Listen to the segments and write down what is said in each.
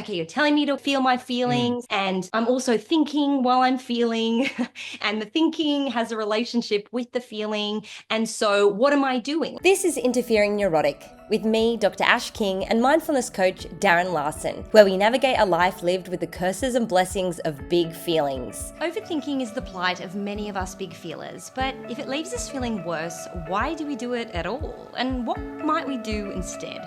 okay, you're telling me to feel my Mm. feelings, and I'm also thinking while I'm feeling, and the thinking has a relationship with the feeling. And so, what am I doing? This is Interfering Neurotic with me, Dr. Ash King, and mindfulness coach Darren Larson, where we navigate a life lived with the curses and blessings of big feelings. Overthinking is the plight of many of us big feelers, but if it leaves us feeling worse, why do we do it at all? And what might we do instead?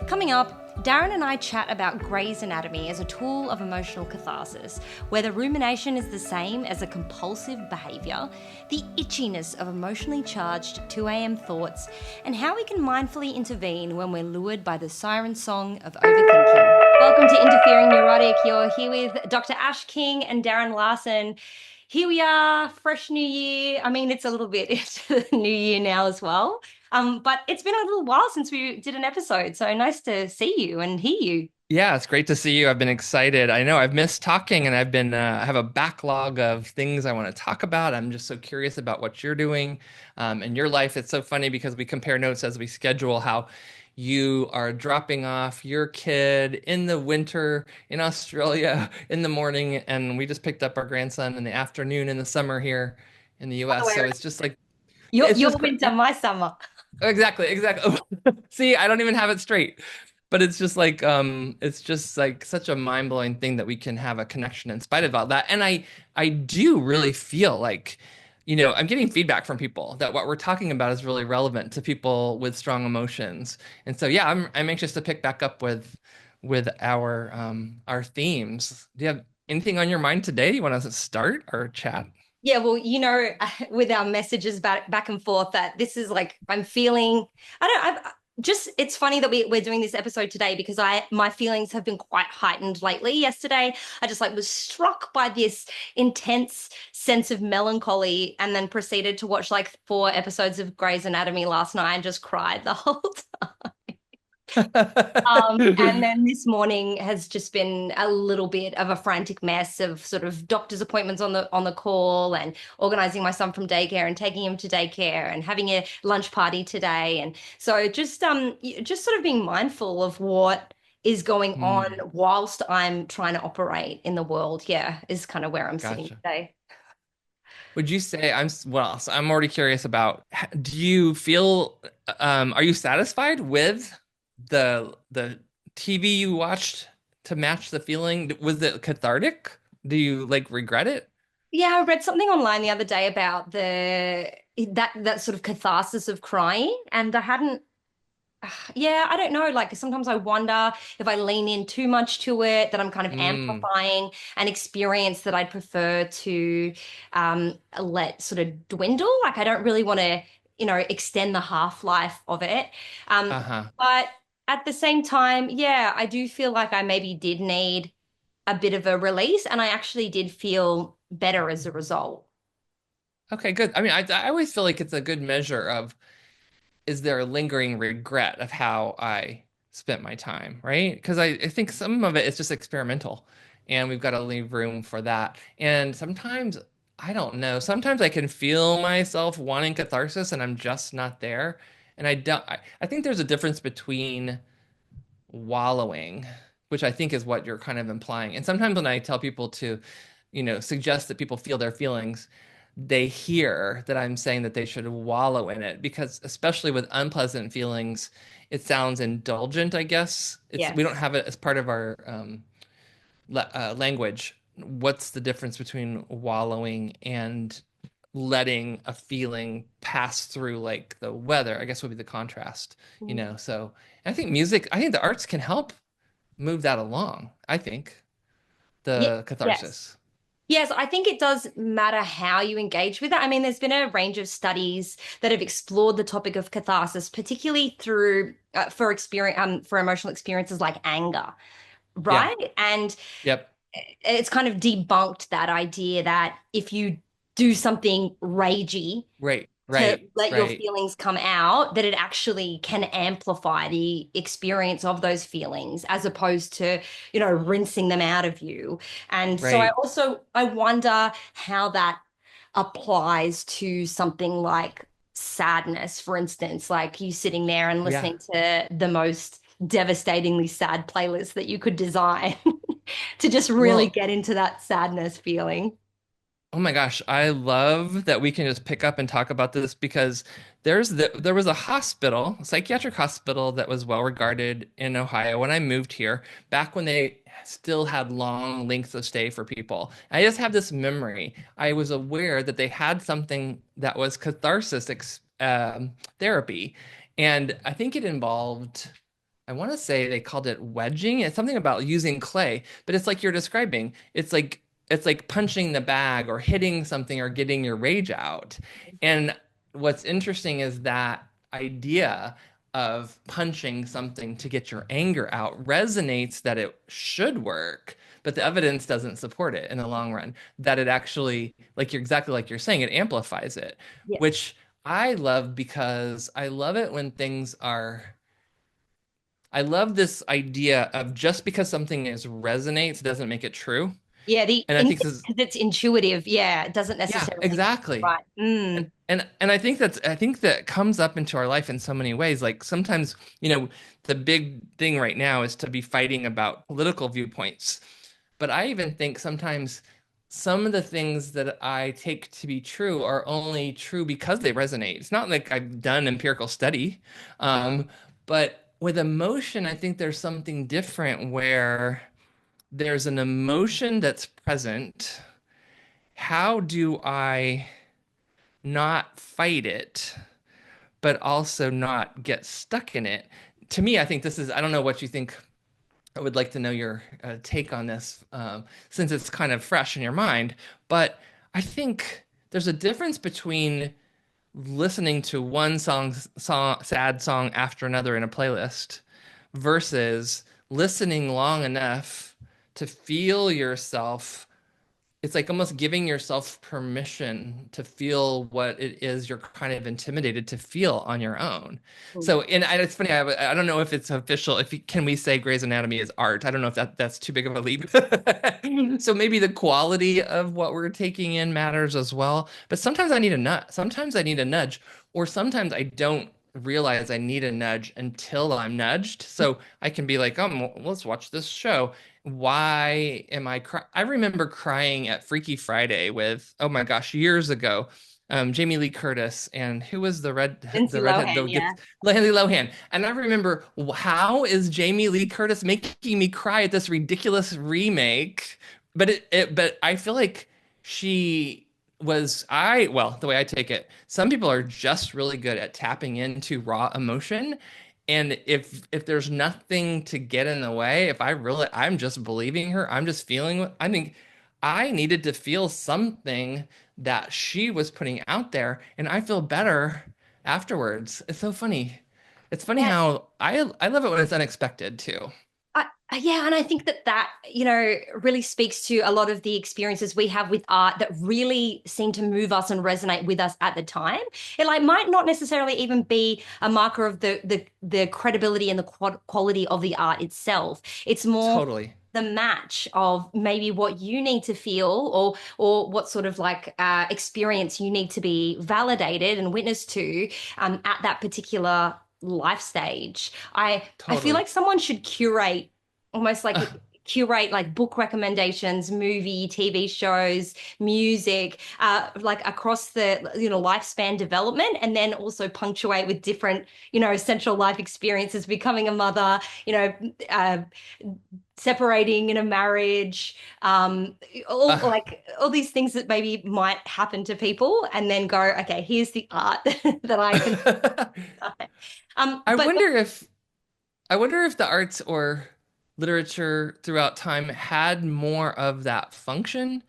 Coming up, Darren and I chat about Grey's Anatomy as a tool of emotional catharsis, whether rumination is the same as a compulsive behaviour, the itchiness of emotionally charged 2 a.m. thoughts, and how we can mindfully intervene when we're lured by the siren song of overthinking. Welcome to Interfering Neurotic. You're here with Dr. Ash King and Darren Larson. Here we are, fresh new year. I mean, it's a little bit into the new year now as well. But it's been a little while since we did an episode, so nice to see you and hear you. Yeah, it's great to see you. I've been excited. I know I've missed talking and I have a backlog of things I want to talk about. I'm just so curious about what you're doing in your life. It's so funny because we compare notes as we schedule how you are dropping off your kid in the winter in Australia in the morning, and we just picked up our grandson in the afternoon in the summer here in the Other US. way So around. it's just like, Your it's your just winter, my summer. exactly, exactly. See, I don't even have it straight. But it's just like such a mind-blowing thing that we can have a connection in spite of all that. And I do really feel like, I'm getting feedback from people that what we're talking about is really relevant to people with strong emotions. And so yeah, I'm anxious to pick back up with our themes. Do you have anything on your mind today? Do you want us to start our chat? Yeah, well, with our messages back and forth, that this is like I'm feeling. I don't. I've just. It's funny that we're doing this episode today because my feelings have been quite heightened lately. Yesterday, I just like was struck by this intense sense of melancholy, and then proceeded to watch like 4 episodes of Grey's Anatomy last night and just cried the whole time. And then this morning has just been a little bit of a frantic mess of sort of doctor's appointments on the call, and organizing my son from daycare and taking him to daycare and having a lunch party today. And so just sort of being mindful of what is going on Hmm, whilst I'm trying to operate in the world. Yeah, is kind of where I'm sitting gotcha. today. Would you say well, so I'm already curious about, do you feel, are you satisfied with the TV you watched to match the feeling? Was it cathartic? Do you like regret it? Yeah, I read something online the other day about the that sort of catharsis of crying, and I hadn't. Yeah, I don't know. Like sometimes I wonder if I lean in too much to it, that I'm kind of Mm, amplifying an experience that I'd prefer to let sort of dwindle. Like I don't really want to, extend the half-life of it. Um, uh-huh. but at the same time, yeah, I do feel like I maybe did need a bit of a release, and I actually did feel better as a result. Okay, good. I mean, I always feel like it's a good measure of, is there a lingering regret of how I spent my time, right? Because I think some of it is just experimental, and we've got to leave room for that. And sometimes, I don't know, sometimes I can feel myself wanting catharsis and I'm just not there. And I think there's a difference between wallowing, which I think is what you're kind of implying. And sometimes when I tell people to, suggest that people feel their feelings, they hear that I'm saying that they should wallow in it because especially with unpleasant feelings, it sounds indulgent, I guess. We don't Yes. have it as part of our language. What's the difference between wallowing and letting a feeling pass through, like the weather, I guess would be the contrast, So I think the arts can help move that along. I think Yeah. the Yes. catharsis. Yes, I think it does matter how you engage with it. I mean, there's been a range of studies that have explored the topic of catharsis, particularly through for emotional experiences like anger, Yeah. right? And Yep. it's kind of debunked that idea that if you do something ragey Right. to Right. let your Right. feelings come out, that it actually can amplify the experience of those feelings as opposed to, rinsing them out of you. And so Right. I wonder how that applies to something like sadness, for instance, like you sitting there and Yeah. listening to the most devastatingly sad playlist that you could design. to just really Well, get into that sadness feeling. oh my gosh, I love that we can just pick up and talk about this because there was a hospital, a psychiatric hospital that was well regarded in Ohio when I moved here, back when they still had long lengths of stay for people. I just have this memory. I was aware that they had something that was catharsis therapy, and I think it involved. I want to say they called it wedging. It's something about using clay, but it's like you're describing. It's like punching the bag or hitting something or getting your rage out. And what's interesting is that idea of punching something to get your anger out resonates that it should work, but the evidence doesn't support it in the long run. That it actually, like you're exactly like you're saying, it amplifies it, Yeah. which I love because I love it when things are I love this idea of just because something is resonates doesn't make it true. Yeah, And I think this is, because it's intuitive. Yeah, it doesn't yeah, necessarily exactly. right. And I think that comes up into our life in so many ways. Like sometimes, the big thing right now is to be fighting about political viewpoints. But I even think sometimes some of the things that I take to be true are only true because they resonate. It's not like I've done empirical study. Um, but with emotion, I think there's something different where there's an emotion that's present. How do I not fight it, but also not get stuck in it? To me, I think this is, I don't know what you think. I would like to know your take on this since it's kind of fresh in your mind. But I think there's a difference between listening to one sad song after another in a playlist versus listening long enough to feel yourself. It's like almost giving yourself permission to feel what it is you're kind of intimidated to feel on your own. Mm. So, and it's funny, I don't know if it's official. Can we say Grey's Anatomy is art? I don't know if that's too big of a leap. So maybe the quality of what we're taking in matters as well. But sometimes I need a nudge. Sometimes I need a nudge, or sometimes I don't realize I need a nudge until I'm nudged. So I can be like, well, let's watch this show. Why am I cry? I remember crying at Freaky Friday with, oh my gosh, years ago. Jamie Lee Curtis and who was Lindsay the redhead Lohan, that yeah. gets Lindsay Lohan. And I remember how is Jamie Lee Curtis making me cry at this ridiculous remake? But I feel like she well, the way I take it, some people are just really good at tapping into raw emotion. And if there's nothing to get in the way, if I'm just believing her, I'm just feeling, I think I needed to feel something that she was putting out there, and I feel better afterwards. It's so funny. It's funny Yeah. how I love it when it's unexpected too. Yeah, and I think that really speaks to a lot of the experiences we have with art that really seem to move us and resonate with us at the time. It like might not necessarily even be a marker of the credibility and the quality of the art itself. It's more Totally. the match of maybe what you need to feel or what sort of like experience you need to be validated and witness to at that particular life stage. I feel Totally. like someone should almost like curate like book recommendations, movie, TV shows, music, like across the lifespan development, and then also punctuate with different essential life experiences, becoming a mother, uh, separating in a marriage, all Uh, like all these things that maybe might happen to people, and then go, okay, here's the art that I can. I But wonder if I wonder if the arts or literature throughout time had more of that function.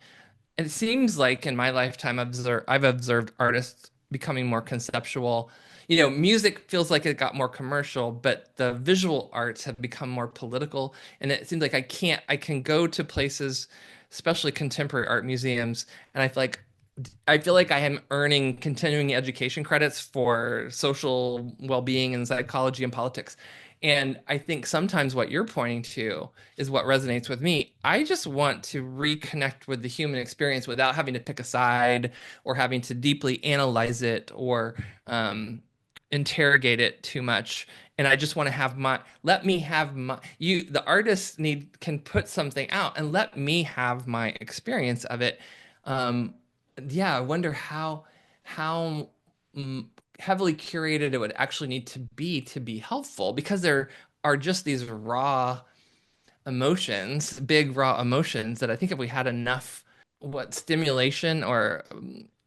It seems like in my lifetime, I've observed artists becoming more conceptual. Music feels like it got more commercial, but the visual arts have become more political. And it seems like I can go to places, especially contemporary art museums, and I feel like I am earning continuing education credits for social well-being and psychology and politics. And I think sometimes what you're pointing to is what resonates with me. I just want to reconnect with the human experience without having to pick a side or having to deeply analyze it or interrogate it too much. and I just want to have my let me have my you the artist can put something out and let me have my experience of it. Um, yeah, I wonder how mm, heavily curated it would actually need to be helpful because there are just these raw emotions, big raw emotions that I think if we had enough stimulation or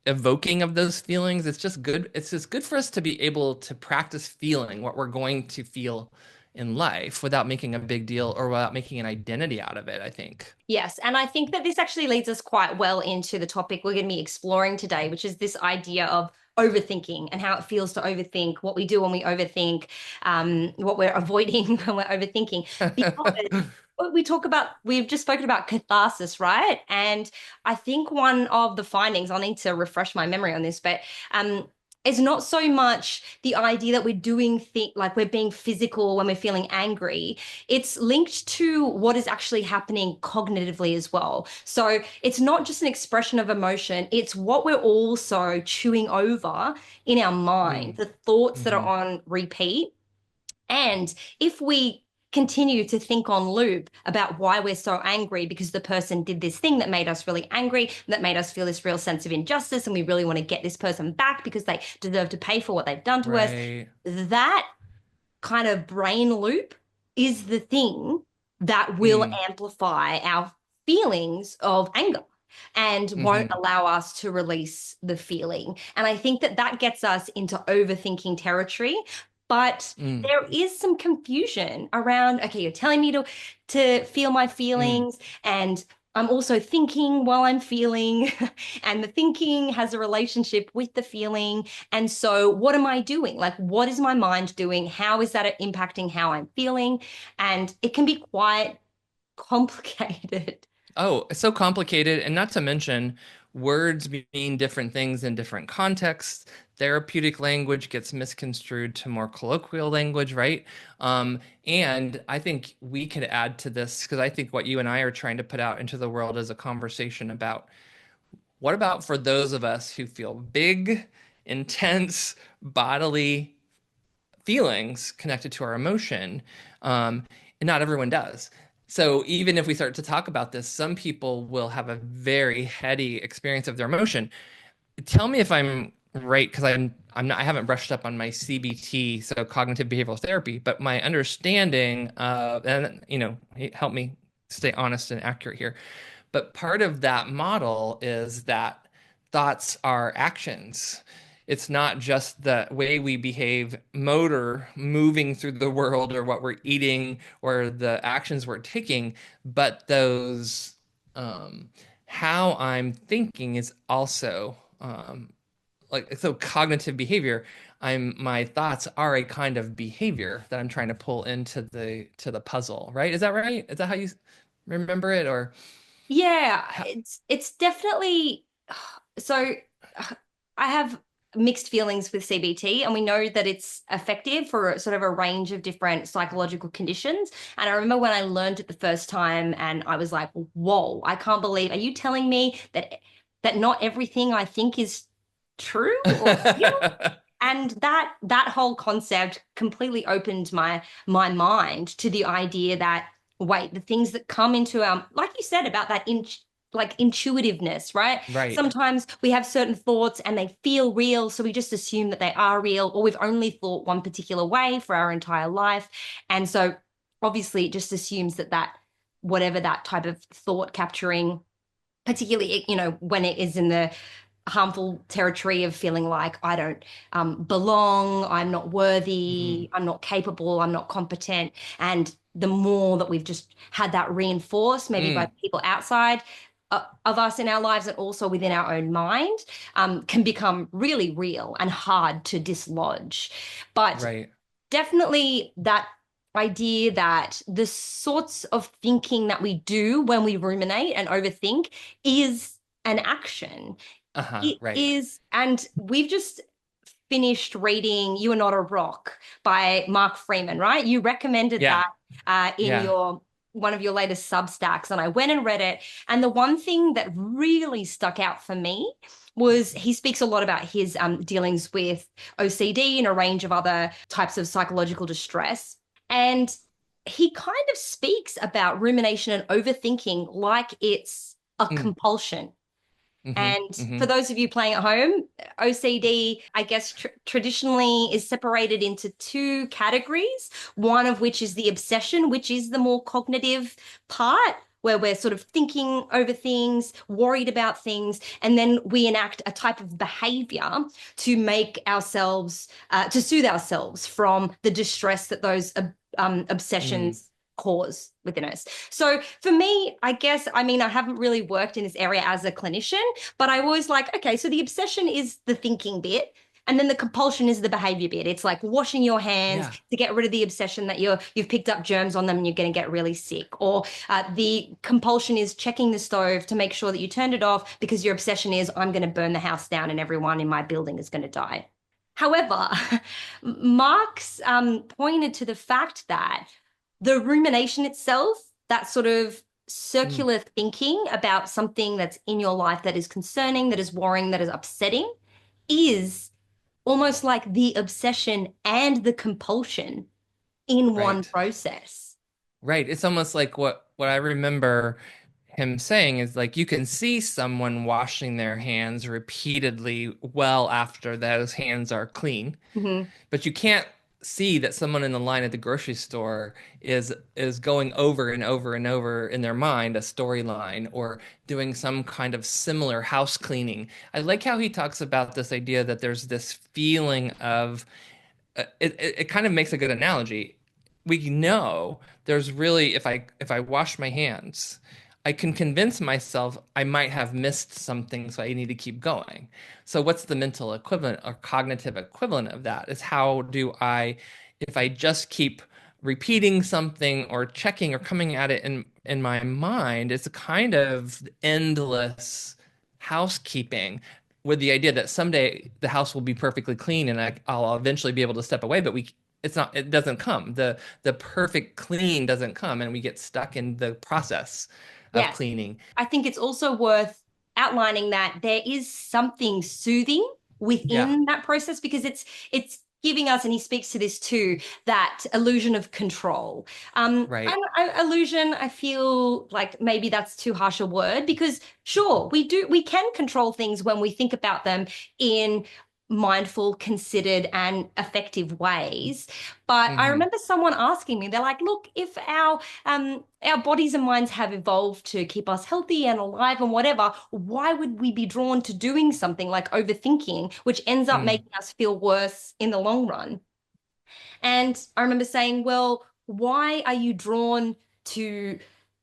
evoking of those feelings, it's just good. It's just good for us to be able to practice feeling what we're going to feel in life without making a big deal or without making an identity out of it, I think. Yes, and I think that this actually leads us quite well into the topic we're going to be exploring today, which is this idea of overthinking and how it feels to overthink, what we do when we overthink, what we're avoiding when we're overthinking. Because we've just spoken about catharsis, right? And I think one of the findings, I'll need to refresh my memory on this, but it's not so much the idea that we're doing things like we're being physical when we're feeling angry. It's linked to what is actually happening cognitively as well. So it's not just an expression of emotion, it's what we're also chewing over in our mind, Mm, the thoughts that are hmm on repeat. And if we continue to think on loop about why we're so angry because the person did this thing that made us really angry, that made us feel this real sense of injustice, and we really want to get this person back because they deserve to pay for what they've done to us, Right. that kind of brain loop is the thing that will Mm, amplify our feelings of anger and won't hmm allow us to release the feeling. And I think that that gets us into overthinking territory. But mm, there is some confusion around, okay, you're telling me to feel my mm. feelings, and I'm also thinking while I'm feeling, and the thinking has a relationship with the feeling. And so, what am I doing? Like, what is my mind doing? How is that impacting how I'm feeling? And it can be quite complicated. Oh, it's so complicated. And not to mention, words mean different things in different contexts. Therapeutic language gets misconstrued to more colloquial language, right? And I think we could add to this because I think what you and I are trying to put out into the world is a conversation about what about for those of us who feel big, intense bodily feelings connected to our emotion. Um, and not everyone does. So even if we start to talk about this, some people will have a very heady experience of their emotion. Tell me if I'm right, because I'm not I haven't brushed up on my CBT, so cognitive behavioral therapy, but my understanding and help me stay honest and accurate here. But part of that model is that thoughts are actions. It's not just the way we behave motor moving through the world or what we're eating or the actions we're taking, but those how I'm thinking is also like so cognitive behavior. My thoughts are a kind of behavior that I'm trying to pull into the puzzle, right? Is that right? Is that how you remember it or Yeah, how, it's definitely so I have mixed feelings with CBT, and we know that it's effective for sort of a range of different psychological conditions. And I remember when I learned it the first time and I was like, whoa, I can't believe, are you telling me that not everything I think is true or real? And that whole concept completely opened my mind to the idea that wait, the things that come into our, like you said about that like intuitiveness, right? right. Sometimes we have certain thoughts and they feel real, so we just assume that they are real, or we've only thought one particular way for our entire life. And so obviously it just assumes that whatever that type of thought capturing, particularly, when it is in the harmful territory of feeling like I don't belong, I'm not worthy, Mhm. I'm not capable, I'm not competent. And the more that we've just had that reinforced, maybe by Mm, people outside of us in our lives and also within our own mind, can become really real and hard to dislodge. But right. definitely that idea that the sorts of thinking that we do when we ruminate and overthink is an action. Uh-huh, It right. is, and we've just finished reading You Are Not a Rock by Mark Freeman, right? You recommended Yeah. that in Yeah. one of your latest Substacks, and I went and read it. And the one thing that really stuck out for me was he speaks a lot about his dealings with OCD and a range of other types of psychological distress. And he kind of speaks about rumination and overthinking like it's a Mm, compulsion. hmm And for hmm those of you playing at home, OCD, I guess traditionally is separated into two categories, one of which is the obsession, which is the more cognitive part, where we're sort of thinking over things, worried about things, and then we enact a type of behavior to make ourselves, to soothe ourselves from the distress that those mm, obsessions cause within us. So for me, I guess, I mean, I haven't really worked in this area as a clinician, but I always like, okay, so the obsession is the thinking bit. And then the compulsion is the behavior bit. It's like washing your hands yeah. to get rid of the obsession that you've picked up germs on them and you're going to get really sick. Or the compulsion is checking the stove to make sure that you turned it off because your obsession is I'm going to burn the house down and everyone in my building is going to die. However, Marx pointed to the fact that the rumination itself, that sort of Mm, circular thinking about something that's in your life that is concerning, that is worrying, that is upsetting, is almost like the obsession and the compulsion in one right. process. Right. It's almost like what I remember him saying is like you can see someone washing their hands repeatedly well after those hands are clean, Mhm. but you can't see that someone in the line at the grocery store is going over and over and over in their mind a storyline or doing some kind of similar house cleaning. I like how he talks about this idea that there's this feeling of it kind of makes a good analogy. We know there's really if I wash my hands, I can convince myself I might have missed something, so I need to keep going. So what's the mental equivalent or cognitive equivalent of that? Is how do I, if I just keep repeating something or checking or coming at it in my mind, it's a kind of endless housekeeping with the idea that someday the house will be perfectly clean and I'll eventually be able to step away, but it doesn't come. The perfect clean doesn't come, and we get stuck in the process of Yes. cleaning. I think it's also worth outlining that there is something soothing Yeah, within that process because it's giving us, and he speaks to this too, that illusion of control. right. Illusion, I feel like maybe that's too harsh a word because sure, we can control things when we think about them in mindful, considered, and effective ways. But I hmm remember someone asking me, they're like, look, if our bodies and minds have evolved to keep us healthy and alive and whatever, why would we be drawn to doing something like overthinking, which ends up Mm. making us feel worse in the long run? And I remember saying, well, why are you drawn to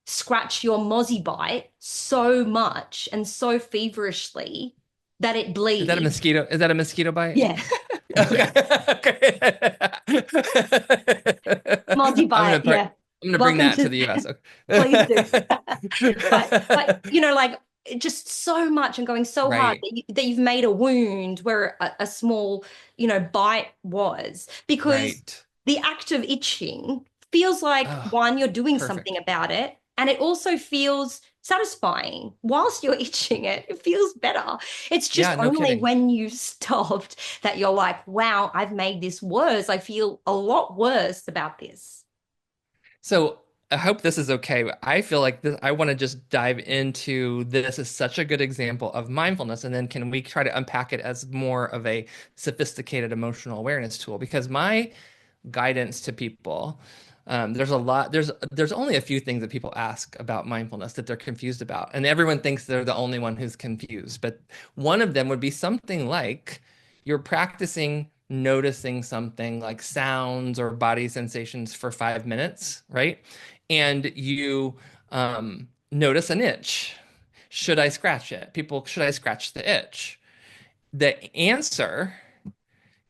scratch your mozzie bite so much and so feverishly that it Is that a bleeds? mosquito? Is that a mosquito bite? Yeah, Okay. yeah, Okay. mozzie I'm gonna bite. put, Yeah. I'm gonna bring Welcome that to to, the US. please do. But Okay. like just so much and going so hard Right, that you've made a wound where a small, bite was because right. the act of itching feels like Oh, one, you're doing something perfect. about it, and it also feels satisfying whilst you're itching it. It feels better. It's just Yeah, no only kidding. when you stopped that you're like, wow, I've made this worse. I feel a lot worse about this. So I hope this is okay. I feel like this, I want to just dive into this as such a good example of mindfulness, and then can we try to unpack it as more of a sophisticated emotional awareness tool? Because my guidance to people, there's a lot, there's only a few things that people ask about mindfulness that they're confused about, and everyone thinks they're the only one who's confused. But one of them would be something like you're practicing noticing something like sounds or body sensations for 5 minutes, right? And you notice an itch. Should I scratch it? People, should I scratch the itch? The answer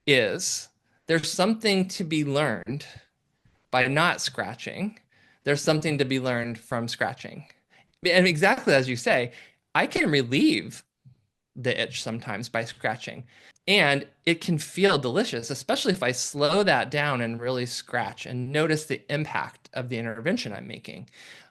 is there's something to be learned by not scratching. There's something to be learned from scratching. And exactly as you say, I can relieve the itch sometimes by scratching. And it can feel delicious, especially if I slow that down and really scratch and notice the impact of the intervention I'm making.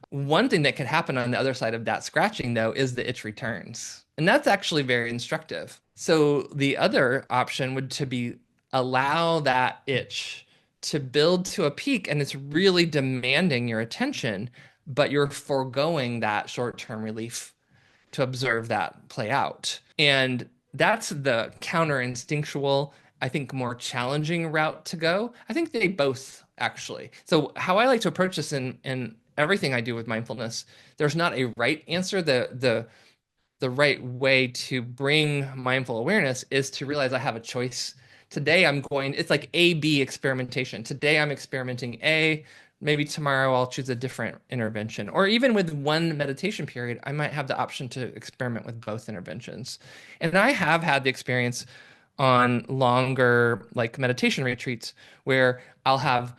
One thing that could happen on the other side of that scratching, though, is the itch returns. And that's actually very instructive. So the other option would to be allow that itch to build to a peak and it's really demanding your attention, but you're foregoing that short-term relief to observe that play out. And that's the counter instinctual, I think, more challenging route to go. I think they both actually. So how I like to approach this in everything I do with mindfulness, there's not a right answer. The right way to bring mindful awareness is to realize I have a choice. Today I'm going, it's like A/B experimentation. Today I'm experimenting A, maybe tomorrow I'll choose a different intervention. Or even with one meditation period, I might have the option to experiment with both interventions. And I have had the experience on longer like meditation retreats where I'll have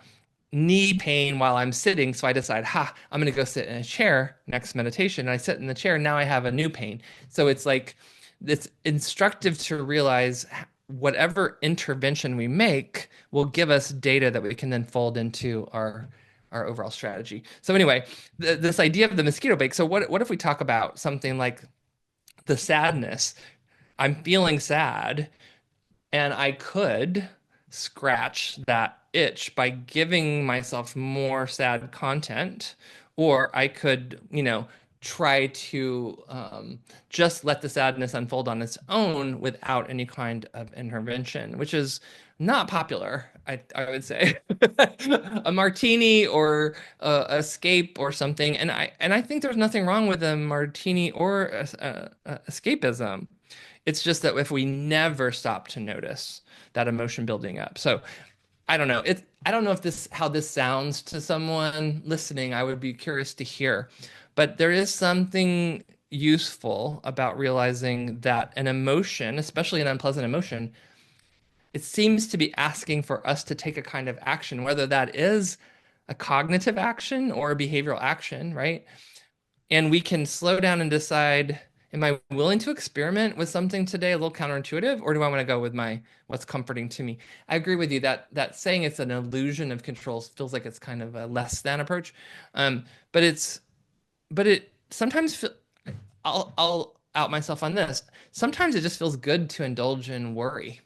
knee pain while I'm sitting. So I decide, I'm going to go sit in a chair next meditation. And I sit in the chair. Now I have a new pain. So it's like, it's instructive to realize whatever intervention we make will give us data that we can then fold into our overall strategy. So anyway, this idea of the mosquito bake. So what if we talk about something like the sadness? I'm feeling sad and I could scratch that itch by giving myself more sad content, or I could, try to just let the sadness unfold on its own without any kind of intervention, which is not popular, I would say. A martini or escape or something, and I think there's nothing wrong with a martini or escapism. It's just that if we never stop to notice that emotion building up. So I don't know. I don't know if this how this sounds to someone listening. I would be curious to hear. But there is something useful about realizing that an emotion, especially an unpleasant emotion, it seems to be asking for us to take a kind of action, whether that is a cognitive action or a behavioral action, right? And we can slow down and decide, am I willing to experiment with something today a little counterintuitive, or do I want to go with my what's comforting to me? I agree with you that saying it's an illusion of control feels like it's kind of a less than approach. Um, but it sometimes I'll out myself on this. Sometimes it just feels good to indulge in worry.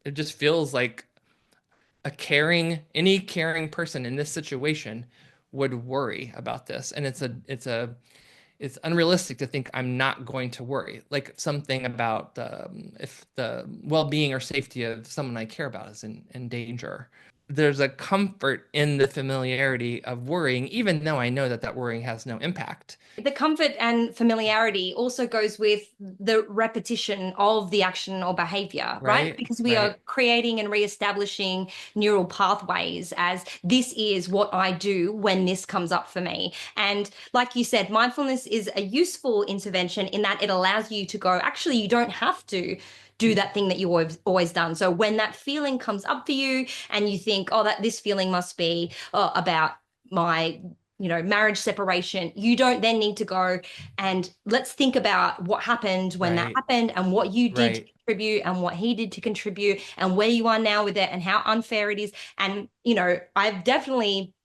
It just feels like any caring person in this situation would worry about this. And it's unrealistic to think I'm not going to worry. Like something about if the well-being or safety of someone I care about is in danger. There's a comfort in the familiarity of worrying, even though I know that that worrying has no impact. The comfort and familiarity also goes with the repetition of the action or behavior, right? Right? Because we are Right. creating and reestablishing neural pathways as this is what I do when this comes up for me. And like you said, mindfulness is a useful intervention in that it allows you to go, actually, you don't have to do that thing that you always done. So when that feeling comes up for you and you think, oh, that this feeling must be about my marriage separation, you don't then need to go and let's think about what happened when that Right. happened and what you did to Right. contribute and what he did to contribute and where you are now with it and how unfair it is. And I've definitely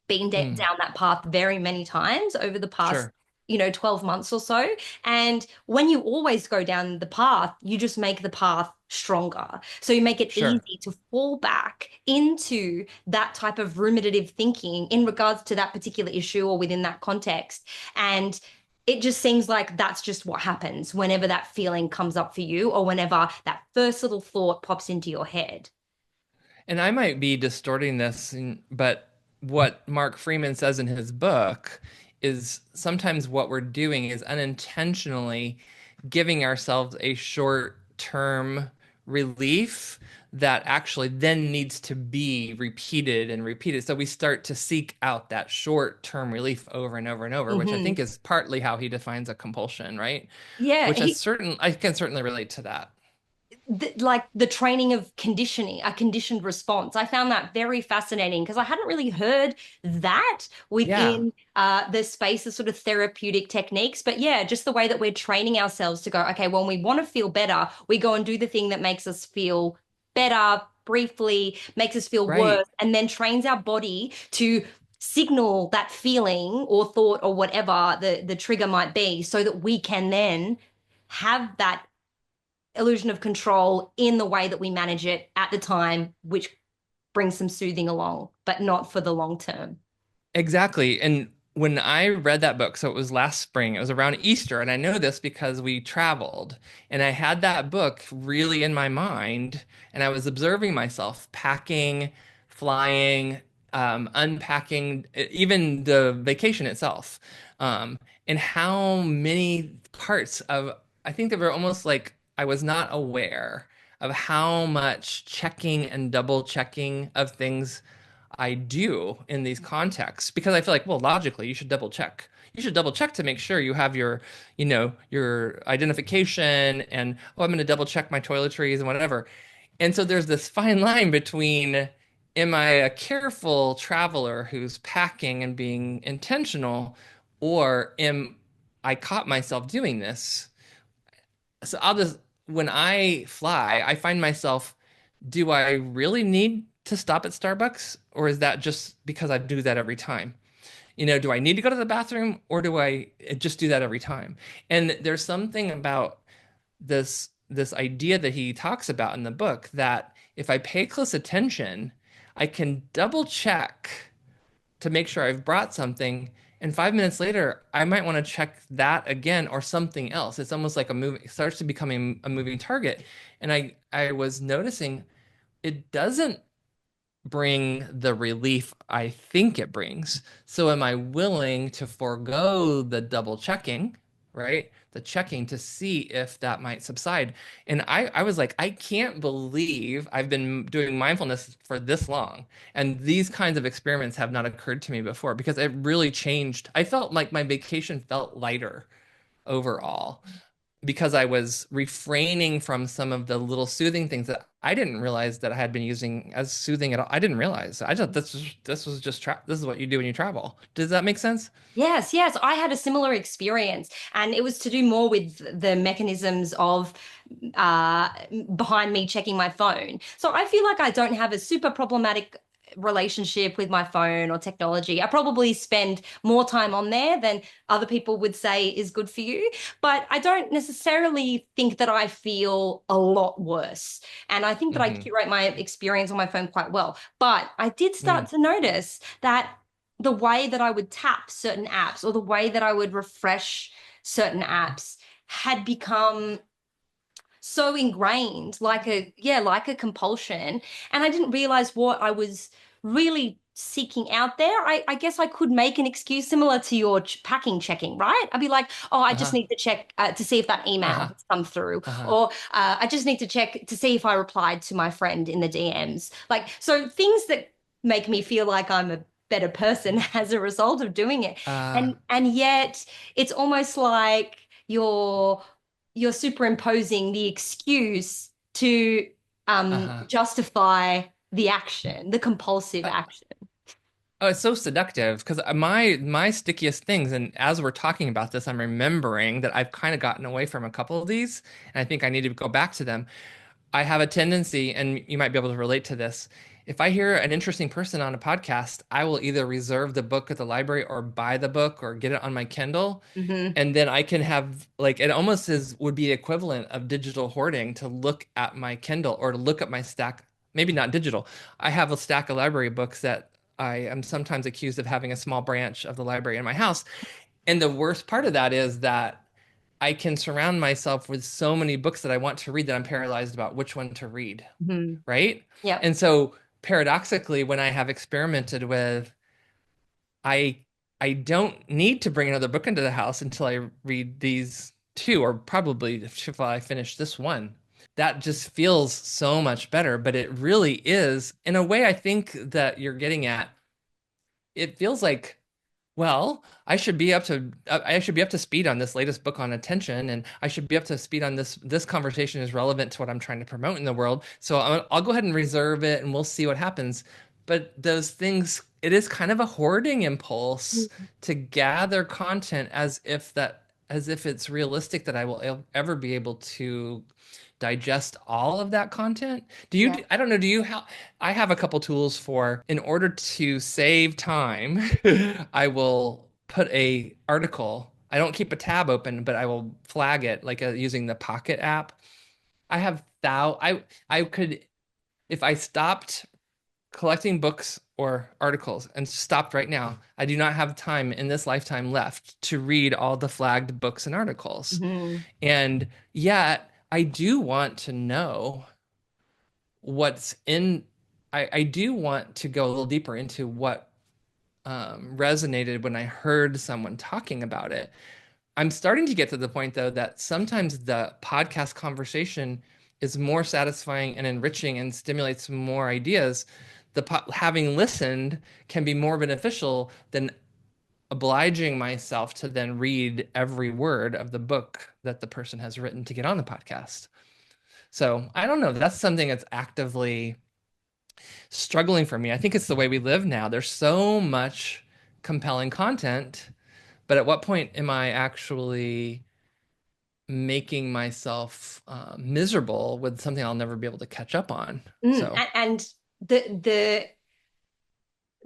been Mm, down that path very many times over the past sure. 12 months or so. And when you always go down the path, you just make the path stronger. So you make it Sure. easy to fall back into that type of ruminative thinking in regards to that particular issue or within that context. And it just seems like that's just what happens whenever that feeling comes up for you or whenever that first little thought pops into your head. And I might be distorting this, but what Mark Freeman says in his book is sometimes what we're doing is unintentionally giving ourselves a short-term relief that actually then needs to be repeated and repeated. So we start to seek out that short-term relief over and over and over, which I Hmm. think is partly how he defines a compulsion, right? Yeah, Which I can certainly relate to that. like the training of conditioning, a conditioned response. I found that very fascinating because I hadn't really heard that Yeah, within the space of sort of therapeutic techniques. But yeah, just the way that we're training ourselves to go, okay, when we want to feel better, we go and do the thing that makes us feel better briefly, makes us feel worse, right. and then trains our body to signal that feeling or thought or whatever the trigger might be so that we can then have that illusion of control in the way that we manage it at the time, which brings some soothing along, but not for the long term. Exactly. And when I read that book, so it was last spring, it was around Easter, and I know this because we traveled, and I had that book really in my mind, and I was observing myself packing, flying, unpacking, even the vacation itself, um, and how many parts of, I think they were almost like I was not aware of how much checking and double checking of things I do in these contexts because I feel like, well, logically, you should double check. You should double check to make sure you have your, your identification and, oh, I'm going to double check my toiletries and whatever. And so there's this fine line between, am I a careful traveler who's packing and being intentional, or am I caught myself doing this? So when I fly, I find myself, do I really need to stop at Starbucks? Or is that just because I do that every time? Do I need to go to the bathroom or do I just do that every time? And there's something about this idea that he talks about in the book that if I pay close attention, I can double check to make sure I've brought something. And 5 minutes later, I might want to check that again or something else. It's almost like it starts to becoming a moving target. And I was noticing it doesn't bring the relief I think it brings. So am I willing to forego the double checking, right? The checking to see if that might subside. And I was like, I can't believe I've been doing mindfulness for this long. And these kinds of experiments have not occurred to me before because it really changed. I felt like my vacation felt lighter overall because I was refraining from some of the little soothing things that I didn't realize that I had been using as soothing at all. I didn't realize. I thought this was just this is what you do when you travel. Does that make sense? Yes, yes, I had a similar experience, and it was to do more with the mechanisms of uh, behind me checking my phone. So I feel like I don't have a super problematic relationship with my phone or technology. I probably spend more time on there than other people would say is good for you, but I don't necessarily think that I feel a lot worse. And I think that I Mm-hmm. curate my experience on my phone quite well. But I did Mm. start to notice that the way that I would tap certain apps or the way that I would refresh certain apps had become so ingrained, like a compulsion. And I didn't realize what I was really seeking out there. I guess I could make an excuse similar to your packing checking, right? I'd be like, oh, I just Uh-huh. need to check to see if that email Uh-huh. has come through, Uh-huh. or I just need to check to see if I replied to my friend in the DMs. Like, so things that make me feel like I'm a better person as a result of doing it. Uh, And yet it's almost like you're superimposing the excuse to uh-huh. justify the action, the compulsive Uh, action. oh, it's so seductive because my stickiest things, and as we're talking about this, I'm remembering that I've kind of gotten away from a couple of these, and I think I need to go back to them. I have a tendency, and you might be able to relate to this. If I hear an interesting person on a podcast, I will either reserve the book at the library or buy the book or get it on my Kindle. Hmm. And then I can have like it almost is would be equivalent of digital hoarding to look at my Kindle or to look at my stack, maybe not digital. I have a stack of library books that I am sometimes accused of having a small branch of the library in my house. And the worst part of that is that I can surround myself with so many books that I want to read that I'm paralyzed about which one to read, Hmm. right? Yep. And so paradoxically, when I have experimented with, I I don't need to bring another book into the house until I read these two, or probably if I finish this one. That just feels so much better, but it really is, in a way I think that you're getting at, it feels like Well, I should be up to speed on this latest book on attention, and I should be up to speed on this conversation is relevant to what I'm trying to promote in the world. So I'll go ahead and reserve it, and we'll see what happens. But those things, it is kind of a hoarding impulse to gather content as if it's realistic that I will ever be able to digest all of that content. Yeah. I don't know, do you how I have a couple tools for in order to save time, I will put a article. I don't keep a tab open, but I will flag it like using the Pocket app. I have thou I could if I stopped collecting books or articles and stopped right now, I do not have time in this lifetime left to read all the flagged books and articles. Mhm. And yet, I do want to know what's in. I do want to go a little deeper into what resonated when I heard someone talking about it. I'm starting to get to the point, though, that sometimes the podcast conversation is more satisfying and enriching and stimulates more ideas. Having listened can be more beneficial than obliging myself to then read every word of the book that the person has written to get on the podcast. So I don't know. That's something that's actively struggling for me. I think it's the way we live now. There's so much compelling content, but at what point am I actually making myself miserable with something I'll never be able to catch up on? So, And the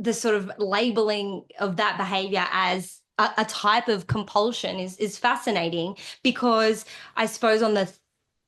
the sort of labeling of that behavior as a type of compulsion is fascinating because I suppose on the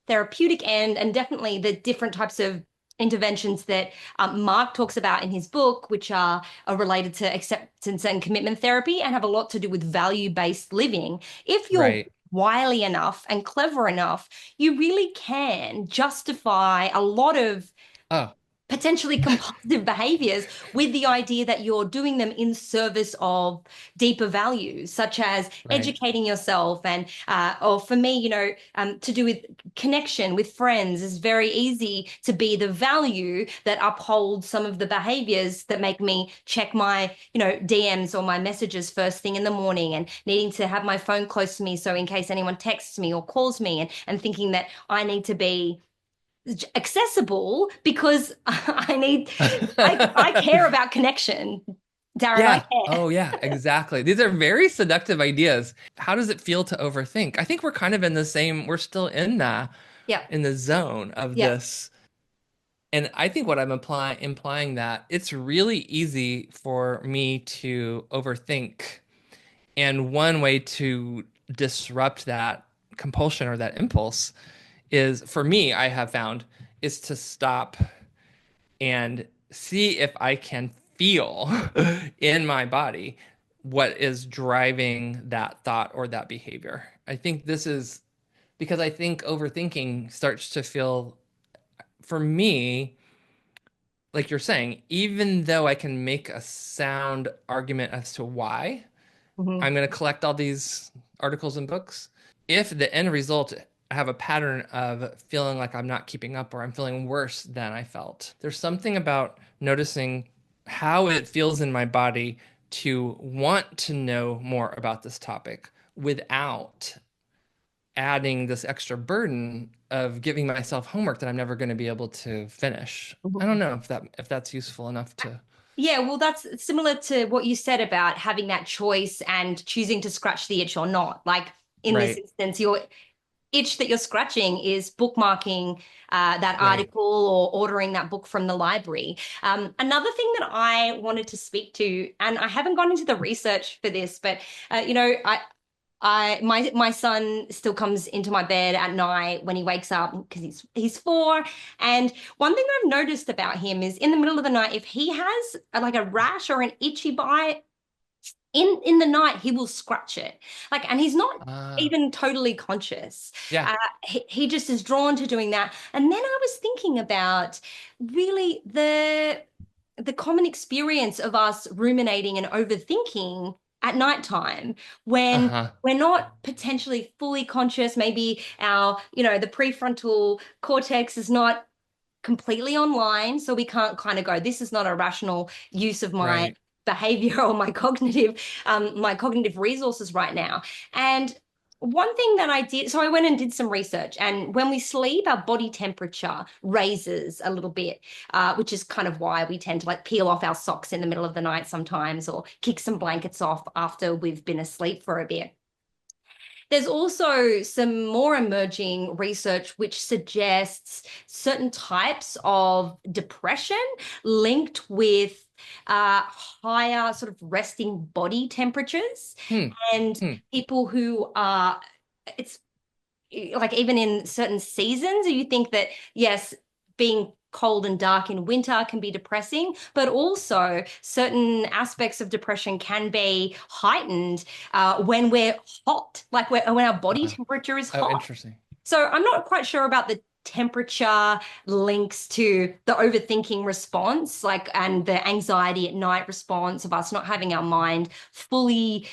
therapeutic end and definitely the different types of interventions that Mark talks about in his book, which are related to acceptance and commitment therapy and have a lot to do with value-based living. If you're right. wily enough and clever enough, you really can justify a lot of Oh, potentially compulsive behaviors with the idea that you're doing them in service of deeper values, such as right. educating yourself. And, or for me, to do with connection with friends is very easy to be the value that upholds some of the behaviors that make me check my, DMs or my messages first thing in the morning and needing to have my phone close to me. So in case anyone texts me or calls me and thinking that I need to be accessible because I care about connection. Darren, I Yeah. care. Oh, yeah, exactly. These are very seductive ideas. How does it feel to overthink? I think we're kind of in the same, we're still Yep. in the zone of Yep. this. And I think what I'm implying that it's really easy for me to overthink. And one way to disrupt that compulsion or that impulse is, for me, I have found, is to stop and see if I can feel in my body what is driving that thought or that behavior. I think this is because I think overthinking starts to feel, for me, like you're saying, even though I can make a sound argument as to why Mhm. I'm going to collect all these articles and books, if the end result I have a pattern of feeling like I'm not keeping up or I'm feeling worse than I felt. There's something about noticing how it feels in my body to want to know more about this topic without adding this extra burden of giving myself homework that I'm never going to be able to finish. I don't Mhm. know if that's useful enough to. Yeah, well, that's similar to what you said about having that choice and choosing to scratch the itch or not. Like in this Right, instance, your itch that you're scratching is bookmarking that right. article or ordering that book from the library. Another thing that I wanted to speak to, and I haven't gone into the research for this, but my son still comes into my bed at night when he wakes up because he's 4. And one thing I've noticed about him is in the middle of the night, if he has like a rash or an itchy bite in the night, he will scratch it. Like, and he's not Ah, even totally conscious. yeah. He just is drawn to doing that. And then I was thinking about really the common experience of us ruminating and overthinking at nighttime when Uh-huh. we're not potentially fully conscious. Maybe the prefrontal cortex is not completely online, so we can't kind of go, this is not a rational use of my Right. behavior or my cognitive resources right now. And one thing that I did, so I went and did some research, and when we sleep, our body temperature raises a little bit, which is kind of why we tend to like peel off our socks in the middle of the night sometimes, or kick some blankets off after we've been asleep for a bit. There's also some more emerging research which suggests certain types of depression linked with higher sort of resting body temperatures, Hmm. and Hmm. people who are, it's like even in certain seasons, you think that, yes, being cold and dark in winter can be depressing, but also certain aspects of depression can be heightened when we're hot, like when our body Uh, temperature is oh, hot. interesting. So I'm not quite sure about the temperature links to the overthinking response, like, and the anxiety at night response of us not having our mind fully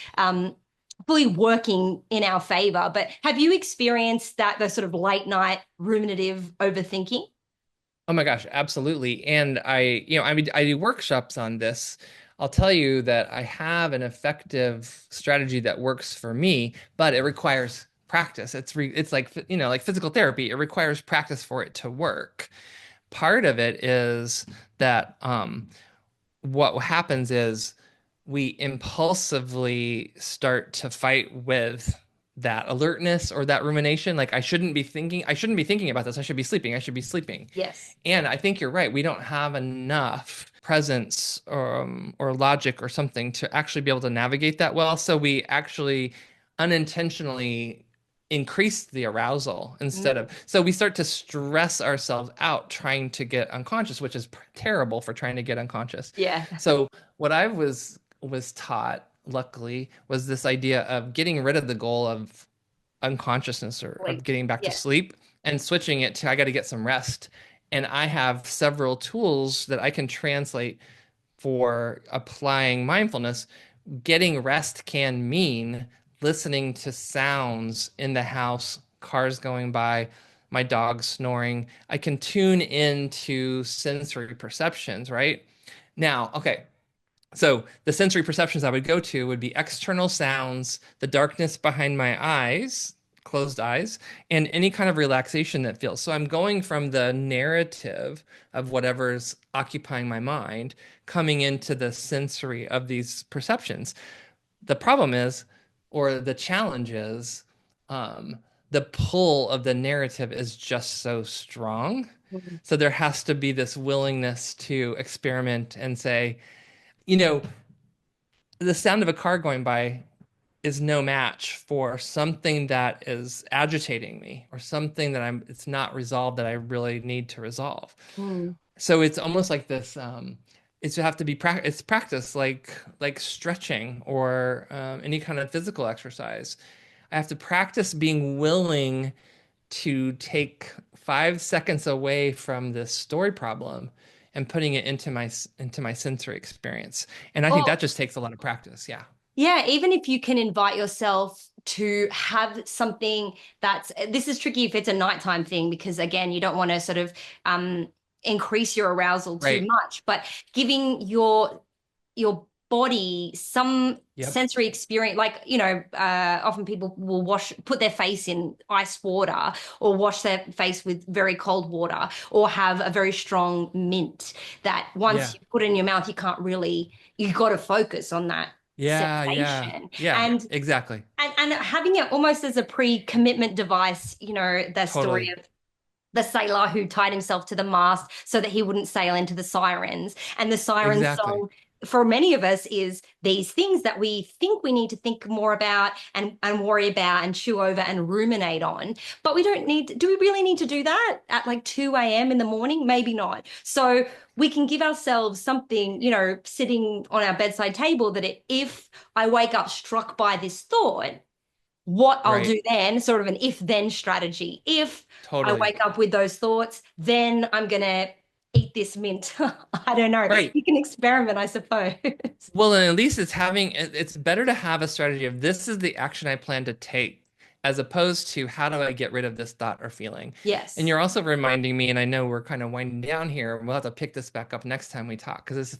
working in our favor. But have you experienced that, the sort of late night ruminative overthinking? Oh my gosh, absolutely. And I mean, I do workshops on this. I'll tell you that I have an effective strategy that works for me, but it requires practice. It's like, like physical therapy. It requires practice for it to work. Part of it is that what happens is we impulsively start to fight with that alertness or that rumination. Like I shouldn't be thinking about this. I should be sleeping. I should be sleeping. Yes. And I think you're right. We don't have enough presence or logic or something to actually be able to navigate that well. So we actually unintentionally increase the arousal instead Mm, of. So we start to stress ourselves out trying to get unconscious, which is terrible for trying to get unconscious. yeah. So what I was taught, luckily, was this idea of getting rid of the goal of unconsciousness or of Sleep. getting back to Yes. sleep and switching it to I got to get some rest. And I have several tools that I can translate for applying mindfulness. Getting rest can mean listening to sounds in the house, cars going by, my dog snoring. I can tune into sensory perceptions, right? Now, okay, so the sensory perceptions I would go to would be external sounds, the darkness behind my eyes, closed eyes, and any kind of relaxation that feels. So I'm going from the narrative of whatever's occupying my mind, coming into the sensory of these perceptions. The problem is, or the challenge is, the pull of the narrative is just so strong. Mhm. So there has to be this willingness to experiment and say, you know, the sound of a car going by is no match for something that is agitating me or something that it's not resolved that I really need to resolve. Mm. So it's almost like this, it's have to be it's practice like stretching or any kind of physical exercise. I have to practice being willing to take 5 seconds away from this story problem and putting it into my sensory experience. And I think Well, that just takes a lot of practice. Yeah. yeah, even if you can invite yourself to have something that's, this is tricky if it's a nighttime thing, because again, you don't want to sort of um increase your arousal too Right. much, but giving your body some Yep. sensory experience, like, often people will put their face in ice water, or wash their face with very cold water, or have a very strong mint that once Yeah. you put it in your mouth, you got to focus on that Yeah. Yeah. sensation. Yeah. And Exactly. and having it almost as a pre-commitment device, the story Totally. of the sailor who tied himself to the mast so that he wouldn't sail into the sirens. And the siren Exactly. song for many of us is these things that we think we need to think more about and worry about and chew over and ruminate on. But we don't need, do we really need to do that at like 2 a.m. in the morning? Maybe not. So we can give ourselves something, sitting on our bedside table, that if I wake up struck by this thought, what I'll Right. do then, sort of an if then strategy. If I Totally. wake up with those thoughts, then I'm going to eat this mint. I don't know. Right. You can experiment, I suppose. Well, and at least it's better to have a strategy of this is the action I plan to take. as opposed to how do I get rid of this thought or feeling. And Yes. you're also reminding me, and I know we're kind of winding down here, and we'll have to pick this back up next time we talk because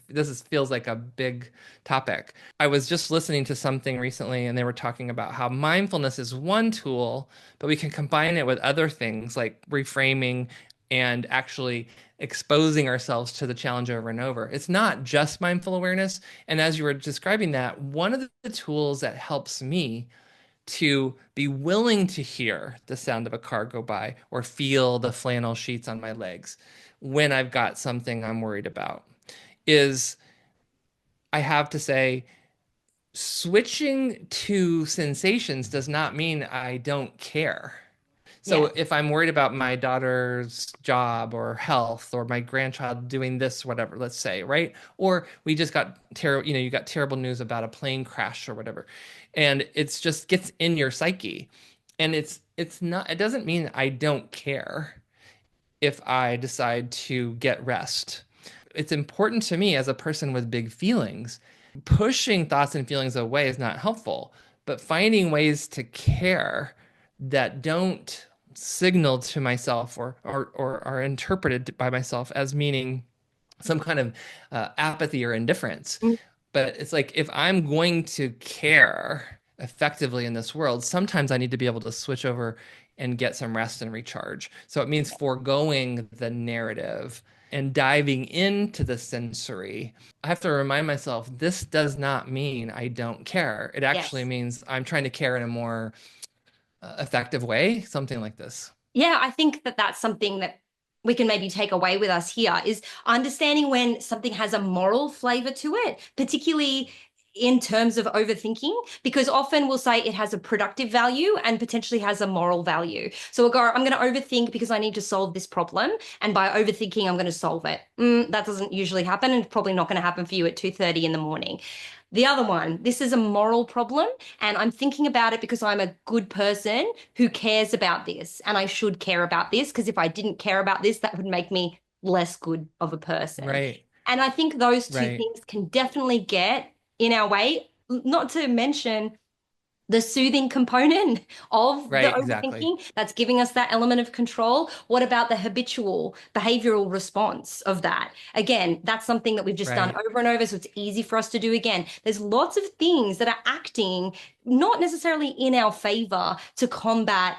feels like a big topic. I was just listening to something recently, and they were talking about how mindfulness is one tool, but we can combine it with other things like reframing and actually exposing ourselves to the challenge over and over. It's not just mindful awareness. And as you were describing that, one of the tools that helps me to be willing to hear the sound of a car go by or feel the flannel sheets on my legs when I've got something I'm worried about is I have to say, switching to sensations does not mean I don't care. So Yeah. if I'm worried about my daughter's job or health or my grandchild doing this, whatever, let's say, right? Or we just got terrible, you got terrible news about a plane crash or whatever. And it's just gets in your psyche. And it's not, it doesn't mean I don't care if I decide to get rest. It's important to me as a person with big feelings. Pushing thoughts and feelings away is not helpful, but finding ways to care that don't signal to myself or are interpreted by myself as meaning some kind of apathy or indifference. Mm. But it's like if I'm going to care effectively in this world, sometimes I need to be able to switch over and get some rest and recharge. So it means foregoing the narrative and diving into the sensory. I have to remind myself this does not mean I don't care. It actually Yes. means I'm trying to care in a more effective way, something like this. Yeah, I think that that's something that we can maybe take away with us here is understanding when something has a moral flavor to it, particularly in terms of overthinking, because often we'll say it has a productive value and potentially has a moral value. So we'll go, I'm going to overthink because I need to solve this problem. And by overthinking, I'm going to solve it. That doesn't usually happen, and it's probably not going to happen for you at 2:30 in the morning. The other one, this is a moral problem, and I'm thinking about it because I'm a good person who cares about this, and I should care about this because if I didn't care about this, that would make me less good of a person. Right, And I think those two right, things can definitely get in our way, not to mention the soothing component of the right, exactly. overthinking that's giving us that element of control. What about the habitual behavioral response of that? Again, that's something that we've just done Right. over and over, so it's easy for us to do again. There's lots of things that are acting not necessarily in our favor to combat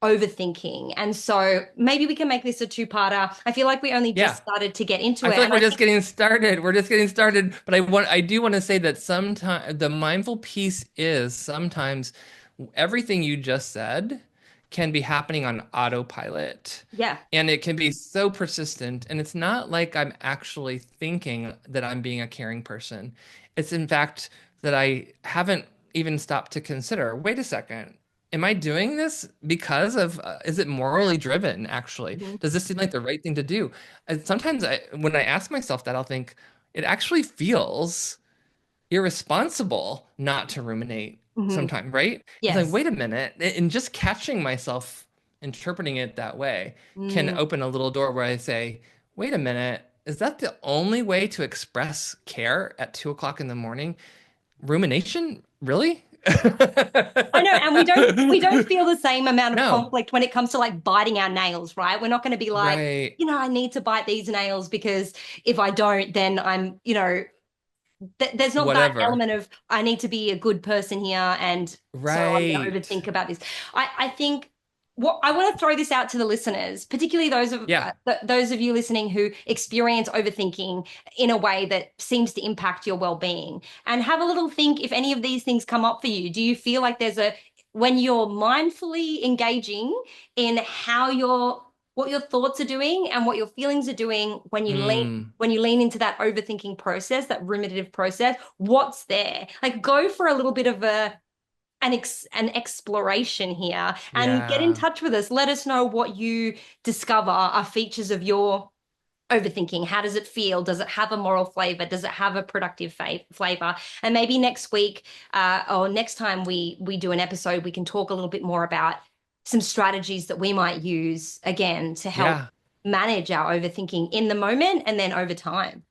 overthinking. And so maybe we can make this a two-parter. I feel like we only just Yeah. started to get into I it. feel like And we're I just think, getting started. We're just getting started. But I do want to say that sometimes the mindful piece is sometimes everything you just said can be happening on autopilot. yeah. And it can be so persistent. And it's not like I'm actually thinking that I'm being a caring person. It's in fact that I haven't even stopped to consider, wait a second. Am I doing this because of, is it morally driven, actually? Mhm. Does this seem like the right thing to do? And sometimes when I ask myself that, I'll think it actually feels irresponsible not to ruminate Mhm. sometime, right? It's like, Yes. wait a minute. And just catching myself interpreting it that way can Mm. open a little door where I say, wait a minute, is that the only way to express care at 2 o'clock in the morning? Rumination? Really? I know, and we don't feel the same amount of No. conflict when it comes to like biting our nails, right? We're not going to be like, Right. I need to bite these nails because if I don't, then I'm, there's not that Whatever. element of I need to be a good person here, and so I'm going to Right. overthink about this. I think what I want to throw this out to the listeners, particularly Yeah. those of you listening who experience overthinking in a way that seems to impact your well-being, and have a little think if any of these things come up for you. Do you feel like there's a when you're mindfully engaging in how your what your thoughts are doing and what your feelings are doing Mm. when you lean into that overthinking process, that ruminative process, what's there? Like go for a little bit of an exploration here and get in Yeah. touch with us. Let us know what you discover are features of your overthinking. How does it feel? Does it have a moral flavor? Does it have a productive flavor? And maybe next week or next time we do an episode, we can talk a little bit more about some strategies that we might use again to help Yeah. manage our overthinking in the moment and then over time.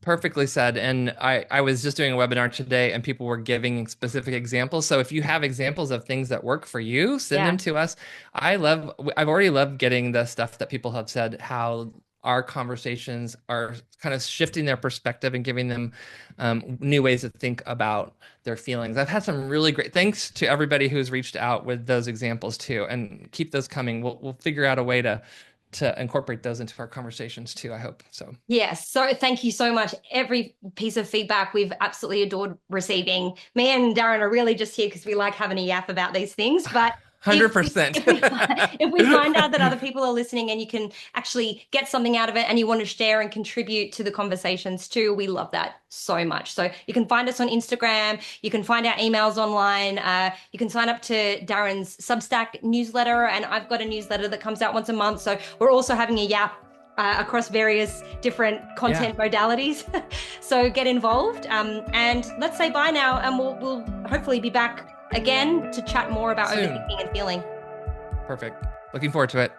Perfectly said. And I was just doing a webinar today and people were giving specific examples. So if you have examples of things that work for you, send Yeah. them to us. I've already loved getting the stuff that people have said, how our conversations are kind of shifting their perspective and giving them new ways to think about their feelings. I've had some really great, thanks to everybody who's reached out with those examples too, and keep those coming. We'll figure out a way to incorporate those into our conversations too, I hope. So Yes. So thank you so much. Every piece of feedback we've absolutely adored receiving. Me and Darren are really just here because we like having a yap about these things. But if we 100%. if we find out that other people are listening and you can actually get something out of it and you want to share and contribute to the conversations too, we love that so much. So you can find us on Instagram. You can find our emails online. You can sign up to Darren's Substack newsletter, and I've got a newsletter that comes out once a month. So we're also having a yap across various different content modalities. So get involved, and let's say bye now, and we'll hopefully be back again to chat more about Soon. overthinking and feeling. Perfect. Looking forward to it.